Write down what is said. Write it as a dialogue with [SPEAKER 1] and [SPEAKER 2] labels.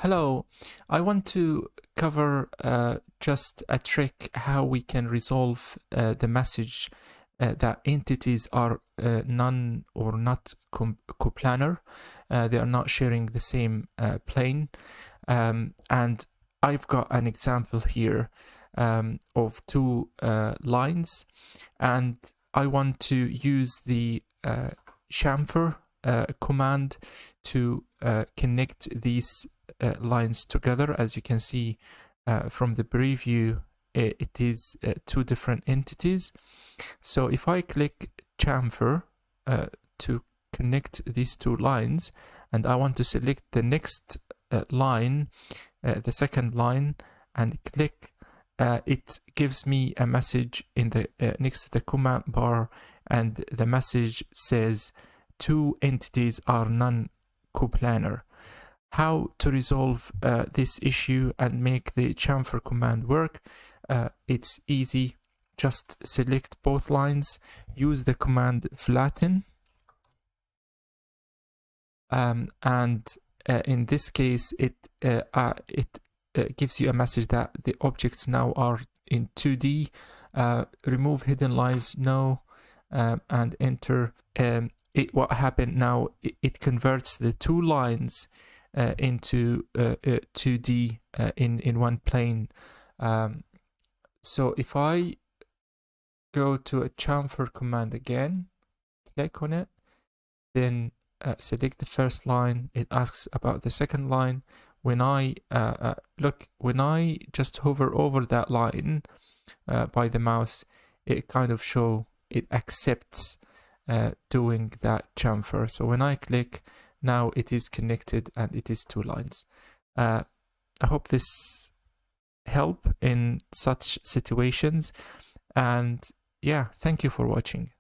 [SPEAKER 1] Hello, I want to cover just a trick how we can resolve the message that entities are non or not coplanar. They are not sharing the same plane. And I've got an example here of two lines, and I want to use the chamfer command to connect these lines together. As you can see from the preview, it is two different entities. So if I click chamfer to connect these two lines, and I want to select the next line, the second line, and click, it gives me a message in the next to the command bar, and the message says two entities are non-coplanar. How to resolve this issue and make the chamfer command work? It's easy. Just select both lines, use the command flatten, and in this case it gives you a message that the objects now are in 2D. Remove hidden lines, no, and enter. What happened now, it converts the two lines into 2D in one plane. So if I go to a chamfer command again, click on it, then select the first line, it asks about the second line. When I when I just hover over that line by the mouse, it kind of it accepts doing that chamfer. So when I click, now it is connected and it is two lines. I hope this help in such situations, and yeah, thank you for watching.